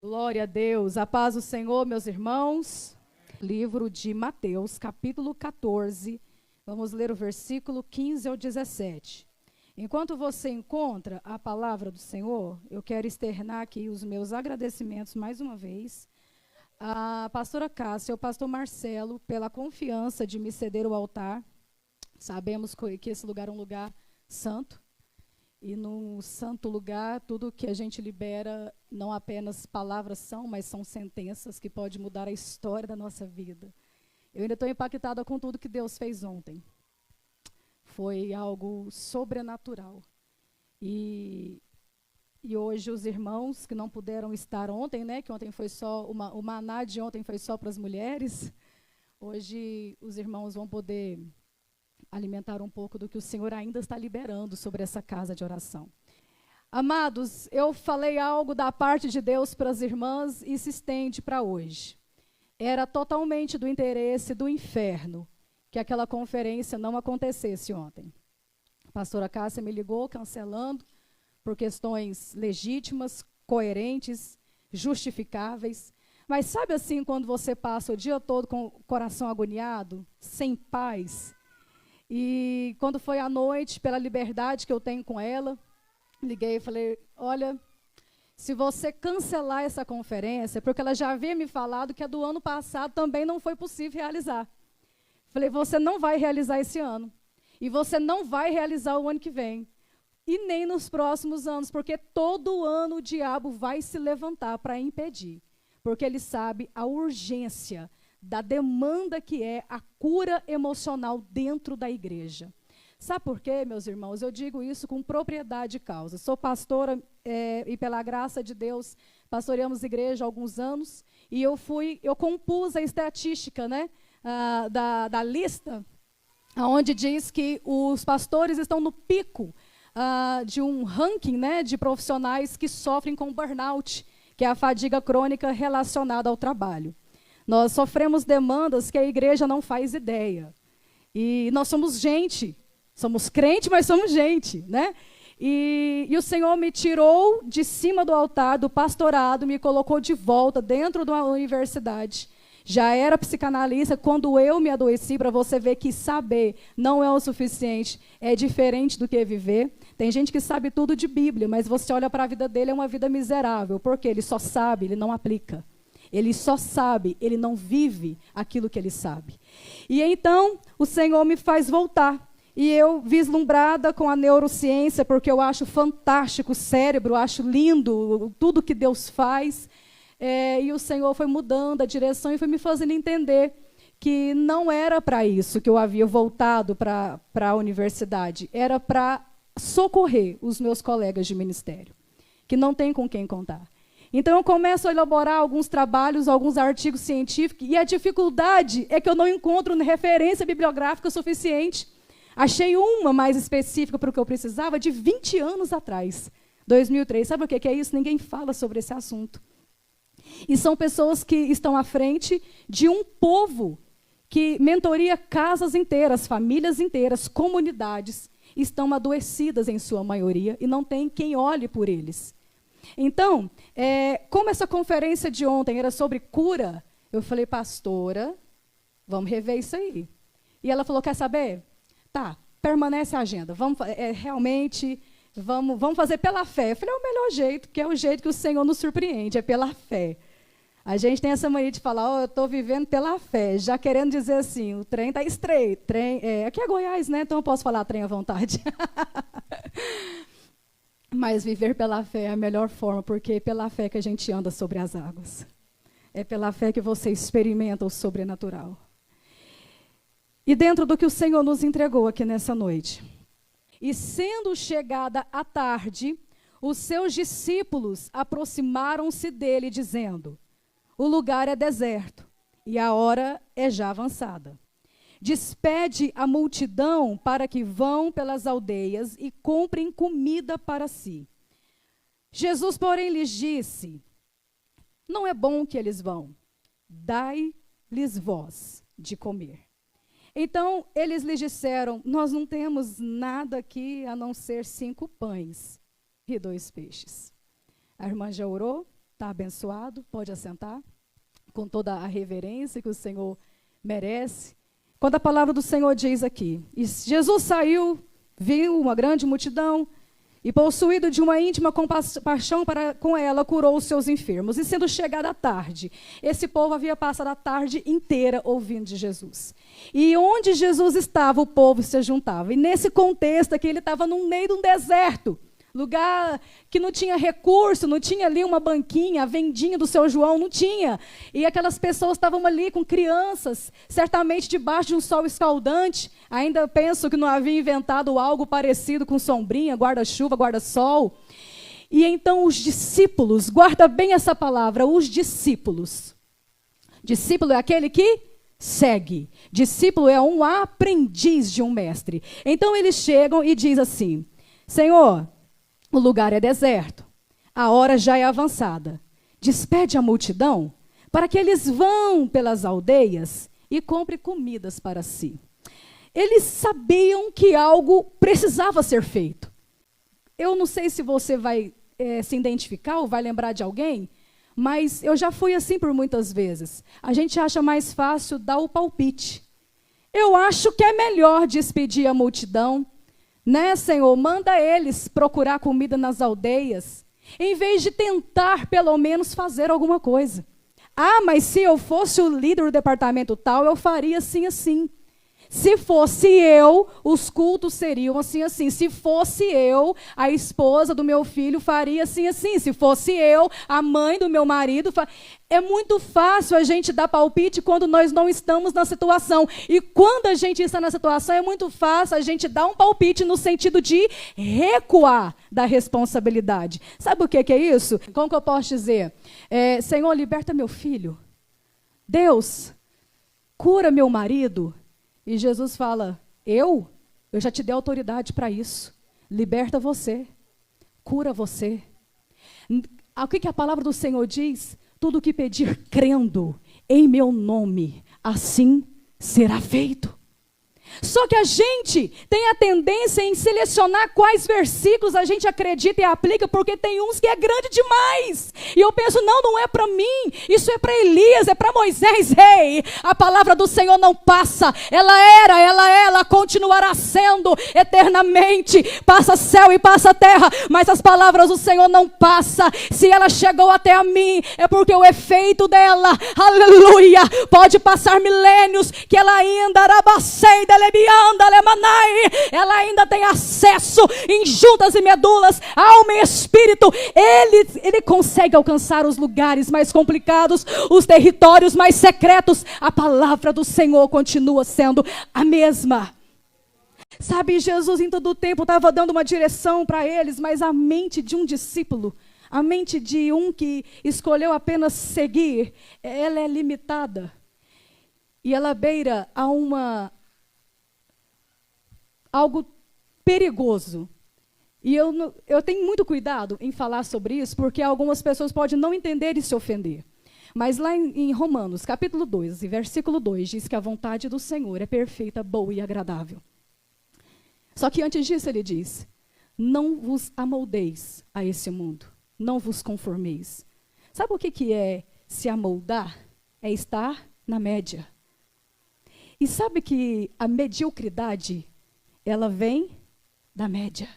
Glória a Deus, a paz do Senhor, meus irmãos. Livro de Mateus, capítulo 14, vamos ler o versículo 15 ao 17. Enquanto você encontra a palavra do Senhor, eu quero externar aqui os meus agradecimentos mais uma vez à pastora Cássia e ao pastor Marcelo pela confiança de me ceder o altar. Sabemos que esse lugar é um lugar santo. E no santo lugar, tudo que a gente libera, não apenas palavras são, mas são sentenças que podem mudar a história da nossa vida. Eu ainda estou impactada com tudo que Deus fez ontem. Foi algo sobrenatural. E hoje os irmãos que não puderam estar ontem, né, que ontem foi só, o maná de ontem foi só para as mulheres, hoje os irmãos vão poder alimentar um pouco do que o Senhor ainda está liberando sobre essa casa de oração. Amados, eu falei algo da parte de Deus para as irmãs e se estende para hoje. Era totalmente do interesse do inferno que aquela conferência não acontecesse ontem. A pastora Cássia me ligou cancelando por questões legítimas, coerentes, justificáveis. Mas sabe assim, quando você passa o dia todo com o coração agoniado, sem paz? E quando foi à noite, pela liberdade que eu tenho com ela, liguei e falei, olha, se você cancelar essa conferência, porque ela já havia me falado que a do ano passado também não foi possível realizar. Falei, você não vai realizar esse ano. E você não vai realizar o ano que vem. E nem nos próximos anos, porque todo ano o diabo vai se levantar para impedir. Porque ele sabe a urgência da demanda que é a cura emocional dentro da igreja. Sabe por quê, meus irmãos? Eu digo isso com propriedade de causa. Sou pastora e pela graça de Deus pastoreamos igreja há alguns anos e eu compus a estatística, né, da lista, onde diz que os pastores estão no pico de um ranking, né, de profissionais que sofrem com burnout, que é a fadiga crônica relacionada ao trabalho. Nós sofremos demandas que a igreja não faz ideia. E nós somos gente. Somos crente, mas somos gente, né? E o Senhor me tirou de cima do altar, do pastorado, me colocou de volta dentro de uma universidade. Já era psicanalista quando eu me adoeci, para você ver que saber não é o suficiente, é diferente do que viver. Tem gente que sabe tudo de Bíblia, mas você olha para a vida dele, é uma vida miserável, porque ele só sabe, ele não aplica. Ele só sabe, ele não vive aquilo que ele sabe. E então, o Senhor me faz voltar. E eu, vislumbrada com a neurociência, porque eu acho fantástico o cérebro, acho lindo tudo que Deus faz. E o Senhor foi mudando a direção e foi me fazendo entender que não era para isso que eu havia voltado para a universidade. Era para socorrer os meus colegas de ministério, que não tem com quem contar. Então, eu começo a elaborar alguns trabalhos, alguns artigos científicos, e a dificuldade é que eu não encontro referência bibliográfica suficiente. Achei uma mais específica para o que eu precisava de 20 anos atrás, 2003. Sabe o que é isso? Ninguém fala sobre esse assunto. E são pessoas que estão à frente de um povo que mentoria casas inteiras, famílias inteiras, comunidades, estão adoecidas em sua maioria e não tem quem olhe por eles. Então, como essa conferência de ontem era sobre cura, eu falei, pastora, vamos rever isso aí. E ela falou, quer saber? Tá, permanece a agenda. Vamos fazer pela fé. Eu falei, é o melhor jeito, que é o jeito que o Senhor nos surpreende, é pela fé. A gente tem essa mania de falar, eu estou vivendo pela fé, já querendo dizer assim, o trem está estreito. Aqui é Goiás, né? Então eu posso falar trem à vontade. Mas viver pela fé é a melhor forma, porque é pela fé que a gente anda sobre as águas. É pela fé que você experimenta o sobrenatural. E dentro do que o Senhor nos entregou aqui nessa noite. E sendo chegada a tarde, os seus discípulos aproximaram-se dele, dizendo, o lugar é deserto e a hora é já avançada. Despede a multidão para que vão pelas aldeias e comprem comida para si. Jesus, porém, lhes disse, não é bom que eles vão, dai-lhes vós de comer. Então, eles lhes disseram, nós não temos nada aqui a não ser 5 pães e 2 peixes. A irmã já orou, Está abençoado? Pode assentar, com toda a reverência que o Senhor merece. Quando a palavra do Senhor diz aqui, e Jesus saiu, viu uma grande multidão, e possuído de uma íntima compaixão para com ela, curou os seus enfermos. E sendo chegada a tarde, esse povo havia passado a tarde inteira ouvindo de Jesus. E onde Jesus estava, o povo se juntava. E nesse contexto aqui, ele estava no meio de um deserto, lugar que não tinha recurso, não tinha ali uma banquinha, a vendinha do seu João, não tinha. E aquelas pessoas estavam ali com crianças, certamente debaixo de um sol escaldante. Ainda penso que não havia inventado algo parecido com sombrinha, guarda-chuva, guarda-sol. E então os discípulos, guarda bem essa palavra, os discípulos. Discípulo é aquele que segue. Discípulo é um aprendiz de um mestre. Então eles chegam e dizem assim: Senhor, o lugar é deserto, a hora já é avançada. Despede a multidão para que eles vão pelas aldeias e comprem comidas para si. Eles sabiam que algo precisava ser feito. Eu não sei se você vai se identificar ou vai lembrar de alguém, mas eu já fui assim por muitas vezes. A gente acha mais fácil dar o palpite. Eu acho que é melhor despedir a multidão, né, Senhor? Manda eles procurar comida nas aldeias, em vez de tentar, pelo menos, fazer alguma coisa. Ah, mas se eu fosse o líder do departamento tal, eu faria assim, assim. Se fosse eu, os cultos seriam assim, assim. Se fosse eu, a esposa do meu filho faria assim, assim. Se fosse eu, a mãe do meu marido... É muito fácil a gente dar palpite quando nós não estamos na situação. E quando a gente está na situação, é muito fácil a gente dar um palpite no sentido de recuar da responsabilidade. Sabe o que é isso? Como que eu posso dizer? Senhor, liberta meu filho. Deus, cura meu marido. E Jesus fala, eu já te dei autoridade para isso. Liberta você, cura você. O que a palavra do Senhor diz? Tudo o que pedir crendo em meu nome, assim será feito. Só que a gente tem a tendência em selecionar quais versículos a gente acredita e aplica, porque tem uns que é grande demais. E eu penso, não é para mim, isso é para Elias, é para Moisés. Ei, a palavra do Senhor não passa, ela continuará sendo eternamente. Passa céu e passa terra, mas as palavras do Senhor não passam. Se ela chegou até a mim, é porque o efeito dela, aleluia, pode passar milênios, que ela ainda ela ainda tem acesso em juntas e medulas, alma e espírito. Ele consegue alcançar os lugares mais complicados, os territórios mais secretos. A palavra do Senhor continua sendo a mesma. Sabe, Jesus em todo o tempo estava dando uma direção para eles, mas a mente de um discípulo, a mente de um que escolheu apenas seguir, ela é limitada. E ela beira a algo perigoso. E eu tenho muito cuidado em falar sobre isso, porque algumas pessoas podem não entender e se ofender. Mas lá em Romanos, capítulo 2, versículo 2, diz que a vontade do Senhor é perfeita, boa e agradável. Só que antes disso ele diz, não vos amoldeis a esse mundo, não vos conformeis. Sabe o que é se amoldar? É estar na média. E sabe que a mediocridade, ela vem da média.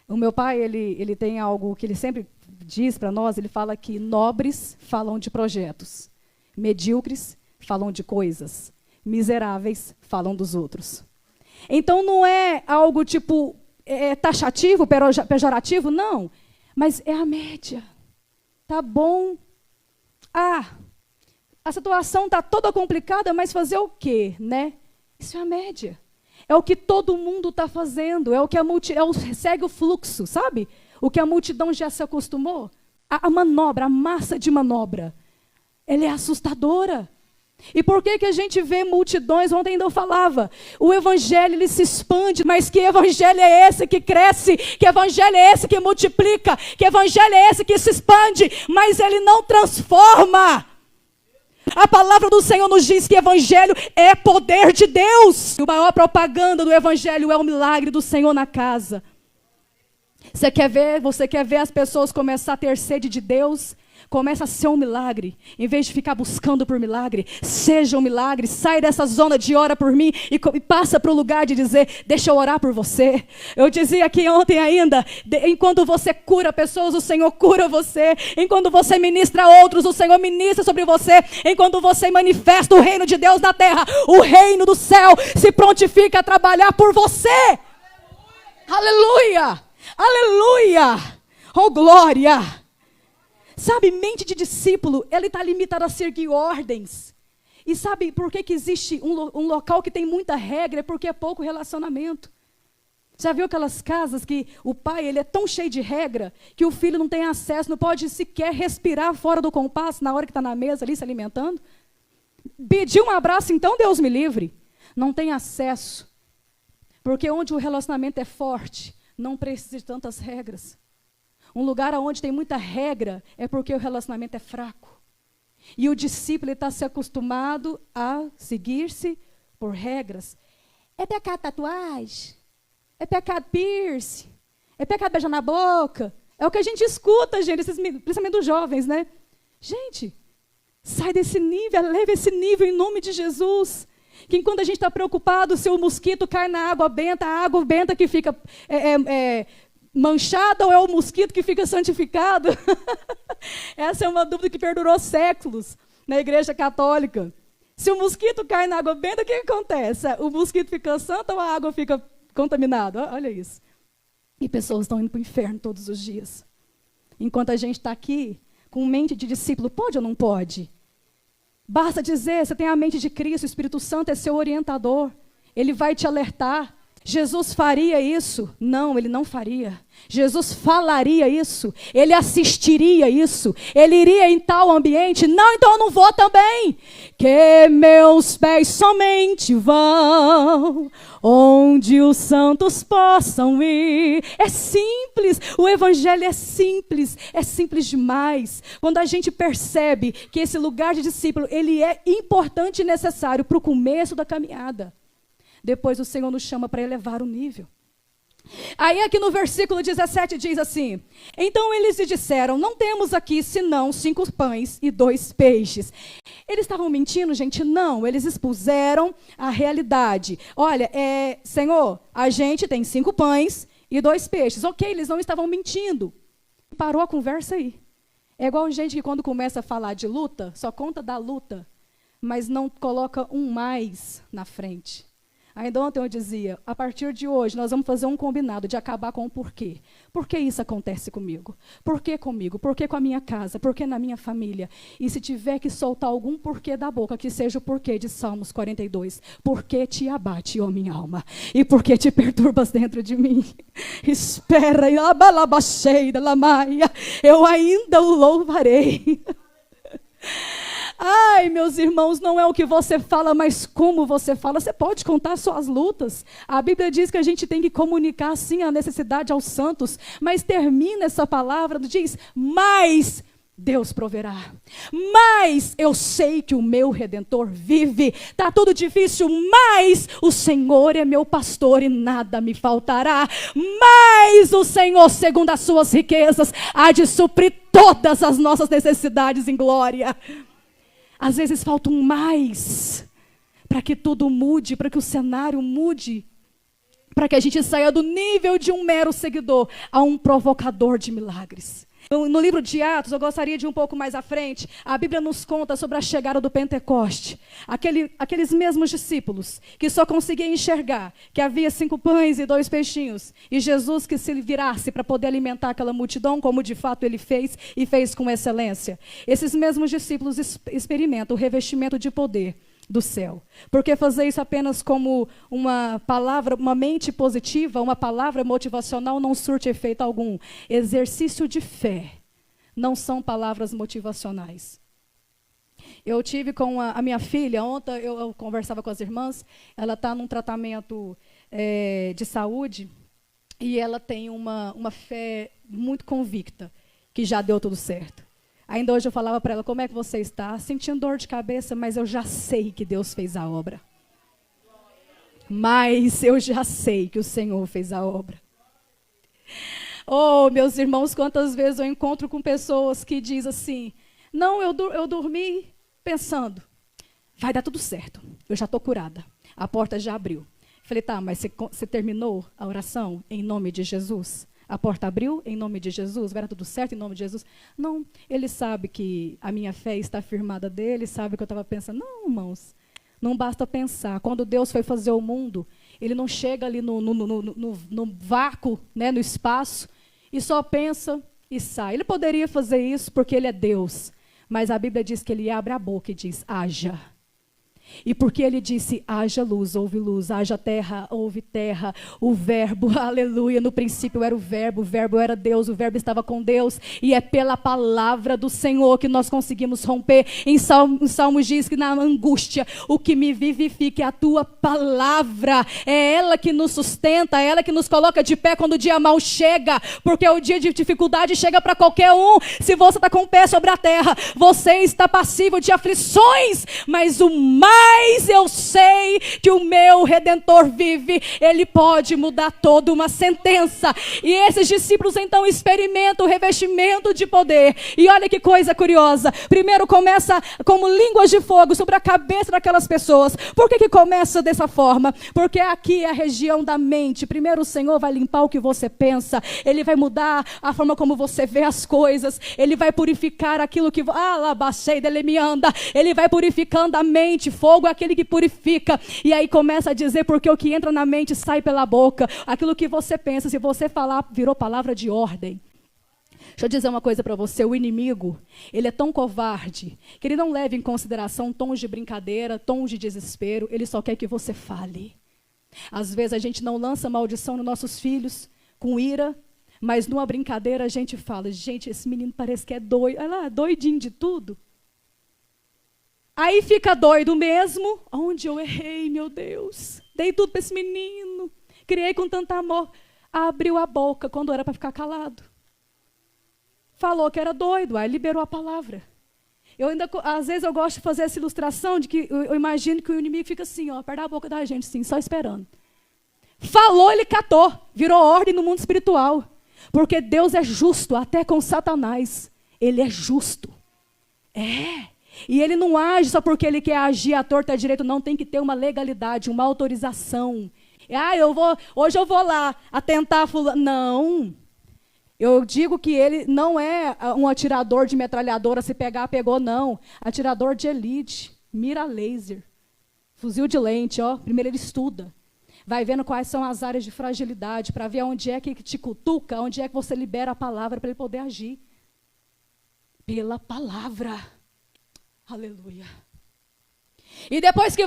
O meu pai, ele tem algo que ele sempre diz para nós, ele fala que nobres falam de projetos, medíocres falam de coisas, miseráveis falam dos outros. Então não é algo tipo taxativo, pejorativo, não, mas é a média. Tá bom? A situação está toda complicada, mas fazer o quê, né? Isso é a média. É o que todo mundo está fazendo, segue o fluxo, sabe? O que a multidão já se acostumou. A manobra, a massa de manobra, ela é assustadora. E por que a gente vê multidões? Ontem ainda eu falava, o evangelho ele se expande, mas que evangelho é esse que cresce? Que evangelho é esse que multiplica? Que evangelho é esse que se expande? Mas ele não transforma. A palavra do Senhor nos diz que evangelho é poder de Deus. A maior propaganda do evangelho é o milagre do Senhor na casa. Você quer ver as pessoas começar a ter sede de Deus? Começa a ser um milagre. Em vez de ficar buscando por milagre, seja um milagre. Sai dessa zona de ora por mim e passa para o lugar de dizer, deixa eu orar por você. Eu dizia aqui ontem ainda, enquanto você cura pessoas, o Senhor cura você. Enquanto você ministra a outros, o Senhor ministra sobre você. Enquanto você manifesta o reino de Deus na terra, o reino do céu se prontifica a trabalhar por você. Aleluia! Aleluia! Oh, glória! Sabe, mente de discípulo, ele está limitado a seguir ordens. E sabe por que existe um local que tem muita regra? É porque é pouco relacionamento. Já viu aquelas casas que o pai ele é tão cheio de regra que o filho não tem acesso, não pode sequer respirar fora do compasso na hora que está na mesa ali se alimentando? Pedir um abraço, então Deus me livre. Não tem acesso. Porque onde o relacionamento é forte, não precisa de tantas regras. Um lugar onde tem muita regra é porque o relacionamento é fraco. E o discípulo está se acostumado a seguir-se por regras. É pecado tatuagem? É pecado piercing? É pecado beijar na boca? É o que a gente escuta, gente, principalmente dos jovens, né? Gente, sai desse nível, eleva esse nível em nome de Jesus. Que enquanto a gente está preocupado se o mosquito cai na água benta, a água benta que fica manchada ou é o mosquito que fica santificado? Essa é uma dúvida que perdurou séculos na Igreja Católica. Se o mosquito cai na água benta, o que acontece? O mosquito fica santo ou a água fica contaminada? Olha isso. E pessoas estão indo para o inferno todos os dias. Enquanto a gente está aqui com mente de discípulo, pode ou não pode? Basta dizer, você tem a mente de Cristo, o Espírito Santo é seu orientador. Ele vai te alertar. Jesus faria isso? Não, ele não faria. Jesus falaria isso? Ele assistiria isso? Ele iria em tal ambiente? Não, então eu não vou também. Que meus pés somente vão onde os santos possam ir. É simples, o evangelho é simples demais. Quando a gente percebe que esse lugar de discípulo, ele é importante e necessário para o começo da caminhada. Depois o Senhor nos chama para elevar o nível. Aí aqui no versículo 17 diz assim: então eles lhe disseram, não temos aqui senão 5 pães e 2 peixes. Eles estavam mentindo, gente? Não, eles expuseram a realidade. Olha, Senhor, a gente tem 5 pães e 2 peixes. Ok, eles não estavam mentindo. Parou a conversa aí. É igual gente que quando começa a falar de luta, só conta da luta, mas não coloca um mais na frente. Ainda ontem eu dizia, a partir de hoje nós vamos fazer um combinado de acabar com o porquê. Por que isso acontece comigo? Por que comigo? Por que com a minha casa? Por que na minha família? E se tiver que soltar algum porquê da boca, que seja o porquê de Salmos 42. Por que te abate, ó minha alma? E por que te perturbas dentro de mim? Espera, eu ainda o louvarei. Ai, meus irmãos, não é o que você fala, mas como você fala. Você pode contar suas lutas. A Bíblia diz que a gente tem que comunicar, sim, a necessidade aos santos. Mas termina essa palavra, diz, mas Deus proverá. Mas eu sei que o meu Redentor vive. Está tudo difícil, mas o Senhor é meu pastor e nada me faltará. Mas o Senhor, segundo as suas riquezas, há de suprir todas as nossas necessidades em glória. Às vezes falta um mais para que tudo mude, para que o cenário mude, para que a gente saia do nível de um mero seguidor a um provocador de milagres. No livro de Atos, eu gostaria de ir um pouco mais à frente, a Bíblia nos conta sobre a chegada do Pentecoste. Aqueles mesmos discípulos que só conseguiam enxergar que havia 5 pães e 2 peixinhos, e Jesus que se virasse para poder alimentar aquela multidão, como de fato ele fez, e fez com excelência. Esses mesmos discípulos experimentam o revestimento de poder do céu. Porque fazer isso apenas como uma palavra, uma mente positiva, uma palavra motivacional não surte efeito algum. Exercício de fé não são palavras motivacionais. Eu tive com a minha filha, ontem eu conversava com as irmãs, ela está num tratamento de saúde e ela tem uma fé muito convicta que já deu tudo certo. Ainda hoje eu falava para ela, como é que você está? Sentindo dor de cabeça, mas eu já sei que Deus fez a obra. Mas eu já sei que o Senhor fez a obra. Oh, meus irmãos, quantas vezes eu encontro com pessoas que dizem assim, não, eu dormi pensando, vai dar tudo certo, eu já estou curada, a porta já abriu. Falei, tá, mas você terminou a oração em nome de Jesus? A porta abriu em nome de Jesus? Vai dar tudo certo em nome de Jesus? Não, ele sabe que a minha fé está firmada dele, sabe que eu estava pensando. Não, irmãos, não basta pensar. Quando Deus foi fazer o mundo, ele não chega ali no vácuo, né, no espaço, e só pensa e sai. Ele poderia fazer isso porque ele é Deus, mas a Bíblia diz que ele abre a boca e diz, haja. E porque ele disse, haja luz, haja terra, houve terra, o verbo, aleluia, no princípio era o verbo era Deus, o verbo estava com Deus, e é pela palavra do Senhor que nós conseguimos romper. Em Salmos diz que na angústia, o que me vivifica é a tua palavra, é ela que nos sustenta, é ela que nos coloca de pé quando o dia mau chega, porque o dia de dificuldade chega para qualquer um. Se você está com o pé sobre a terra, você está passível de aflições, mas o mais eu sei que o meu Redentor vive, ele pode mudar toda uma sentença. E esses discípulos então experimentam o revestimento de poder. E olha que coisa curiosa, primeiro começa como línguas de fogo sobre a cabeça daquelas pessoas. Por que começa dessa forma? Porque aqui é a região da mente. Primeiro o Senhor vai limpar o que você pensa, ele vai mudar a forma como você vê as coisas, ele vai purificar aquilo que ele vai purificando a mente. Fogo é aquele que purifica. E aí começa a dizer, porque o que entra na mente sai pela boca. Aquilo que você pensa, se você falar, virou palavra de ordem. Deixa eu dizer uma coisa para você, o inimigo, ele é tão covarde, que ele não leva em consideração tons de brincadeira, tons de desespero, ele só quer que você fale. Às vezes a gente não lança maldição nos nossos filhos, com ira, mas numa brincadeira a gente fala, gente, esse menino parece que é doido, olha lá, doidinho de tudo. Aí fica doido mesmo. Onde eu errei, meu Deus? Dei tudo para esse menino. Criei com tanto amor. Abriu a boca quando era para ficar calado. Falou que era doido, aí liberou a palavra. Às vezes eu gosto de fazer essa ilustração de que eu imagino que o inimigo fica assim, ó, perto da boca da gente, assim, só esperando. Falou, ele catou. Virou ordem no mundo espiritual. Porque Deus é justo, até com Satanás. Ele é justo. E ele não age só porque ele quer agir à torta e à direita, não, tem que ter uma legalidade, uma autorização. Hoje eu vou lá atentar fulano. Não. Eu digo que ele não é um atirador de metralhadora, se pegar, pegou, não. Atirador de elite, mira laser, fuzil de lente, ó. Primeiro ele estuda. Vai vendo quais são as áreas de fragilidade, para ver onde é que te cutuca, onde é que você libera a palavra para ele poder agir. Pela palavra. Aleluia. E depois que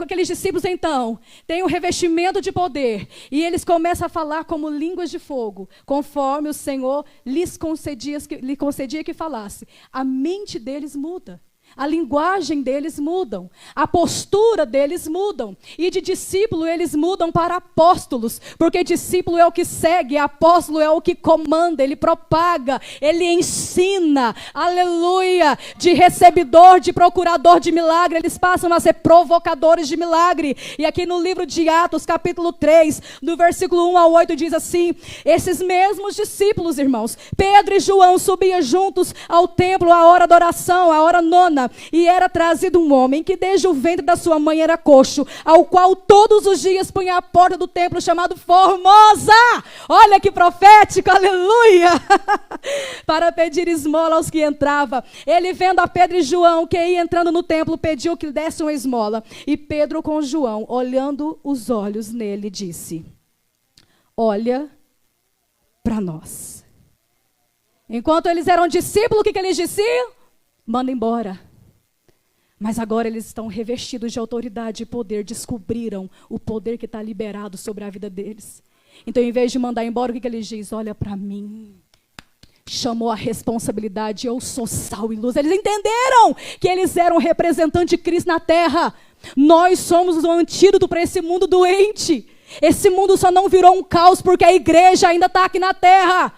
aqueles discípulos então, têm o revestimento de poder, e eles começam a falar como línguas de fogo, conforme o Senhor lhes concedia que falasse, a mente deles muda. A linguagem deles mudam, a postura deles mudam, e de discípulo eles mudam para apóstolos, porque discípulo é o que segue, apóstolo é o que comanda, ele propaga, ele ensina, aleluia, de recebedor, de procurador de milagre, eles passam a ser provocadores de milagre. E aqui no livro de Atos, capítulo 3, do versículo 1 ao 8, diz assim, esses mesmos discípulos, irmãos, Pedro e João subiam juntos ao templo à hora da oração, à hora nona, e era trazido um homem que desde o ventre da sua mãe era coxo, ao qual todos os dias punha a porta do templo chamado Formosa, olha que profético, aleluia, para pedir esmola aos que entravam. Ele vendo a Pedro e João que ia entrando no templo, pediu que lhe desse uma esmola, e Pedro com João, olhando os olhos nele, disse, olha para nós. Enquanto eles eram discípulos, o que eles diziam? Manda embora. Mas agora eles estão revestidos de autoridade e poder, descobriram o poder que está liberado sobre a vida deles. Então, em vez de mandar embora, o que eles dizem? Olha para mim. Chamou a responsabilidade, eu sou sal e luz. Eles entenderam que eles eram representantes de Cristo na terra. Nós somos o antídoto para esse mundo doente. Esse mundo só não virou um caos porque a igreja ainda está aqui na terra.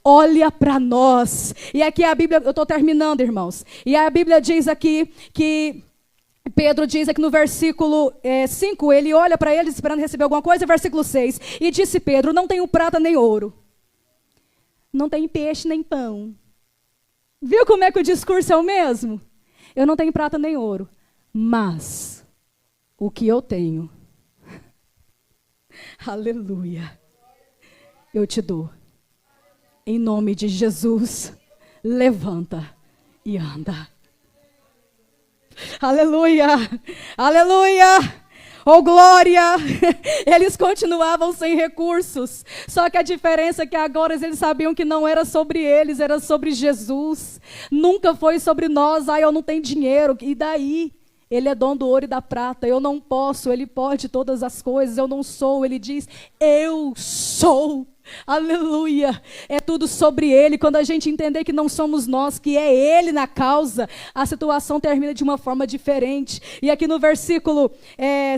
Olha para nós. E aqui a Bíblia, eu estou terminando, irmãos. E a Bíblia diz aqui que Pedro diz aqui no versículo 5, ele olha para eles esperando receber alguma coisa, versículo 6. E disse Pedro, não tenho prata nem ouro. não tem peixe nem pão. Viu como é que o discurso é o mesmo? Eu não tenho prata nem ouro, mas o que eu tenho, aleluia, eu te dou. Em nome de Jesus, levanta e anda. Aleluia, aleluia. Oh, glória! Eles continuavam sem recursos. Só que a diferença é que agora eles sabiam que não era sobre eles, era sobre Jesus. Nunca foi sobre nós. Eu não tenho dinheiro. E daí? Ele é dono do ouro e da prata. Eu não posso, ele pode todas as coisas. Eu não sou. Ele diz, eu sou. Aleluia, é tudo sobre Ele. Quando a gente entender que não somos nós, que é Ele na causa, a situação termina de uma forma diferente. E aqui no versículo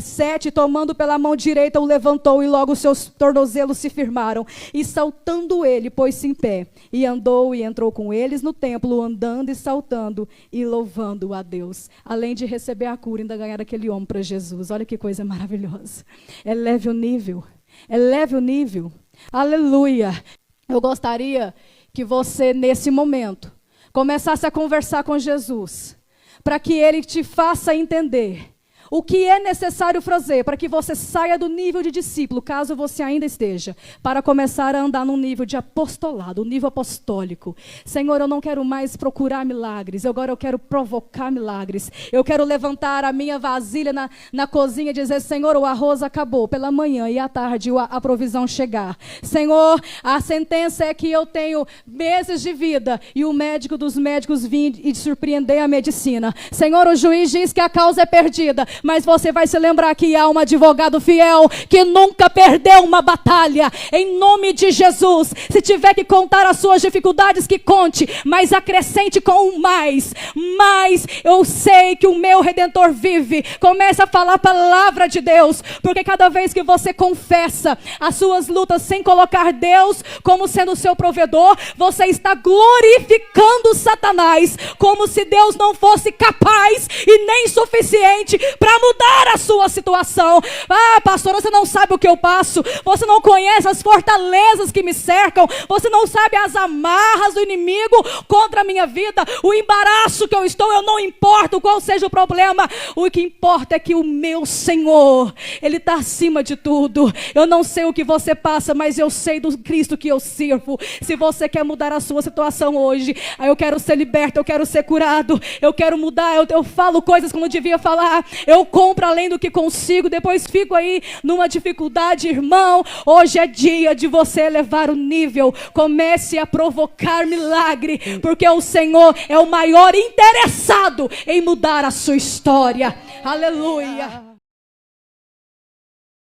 7, tomando pela mão direita, o levantou, e logo os seus tornozelos se firmaram. E saltando ele, pôs-se em pé, e andou e entrou com eles no templo, andando e saltando e louvando a Deus. Além de receber a cura, ainda ganhar aquele homem para Jesus. Olha que coisa maravilhosa. Eleve o nível, eleve o nível. Aleluia. Eu gostaria que você, nesse momento, começasse a conversar com Jesus, para que Ele te faça entender o que é necessário fazer para que você saia do nível de discípulo, caso você ainda esteja, para começar a andar num nível de apostolado, um nível apostólico. Senhor, eu não quero mais procurar milagres, agora eu quero provocar milagres. Eu quero levantar a minha vasilha na cozinha e dizer, Senhor, o arroz acabou pela manhã e à tarde a provisão chegar. Senhor, a sentença é que eu tenho meses de vida e o médico dos médicos vir e surpreender a medicina. Senhor, o juiz diz que a causa é perdida, mas você vai se lembrar que há um advogado fiel que nunca perdeu uma batalha. Em nome de Jesus, se tiver que contar as suas dificuldades, que conte, mas acrescente com um mais. Mas eu sei que o meu Redentor vive. Comece a falar a palavra de Deus, porque cada vez que você confessa as suas lutas sem colocar Deus como sendo o seu provedor, você está glorificando Satanás, como se Deus não fosse capaz e nem suficiente para mudar a sua situação. Ah, pastora, você não sabe o que eu passo. Você não conhece as fortalezas que me cercam. Você não sabe as amarras do inimigo contra a minha vida. O embaraço que eu estou, eu não importo qual seja o problema. O que importa é que o meu Senhor, Ele está acima de tudo. Eu não sei o que você passa, mas eu sei do Cristo que eu sirvo. Se você quer mudar a sua situação hoje, eu quero ser liberto, eu quero ser curado, eu quero mudar, eu falo coisas como eu devia falar, eu compro além do que consigo, depois fico aí numa dificuldade. Irmão, hoje é dia de você elevar o nível. Comece a provocar milagre, porque o Senhor é o maior interessado em mudar a sua história. Aleluia.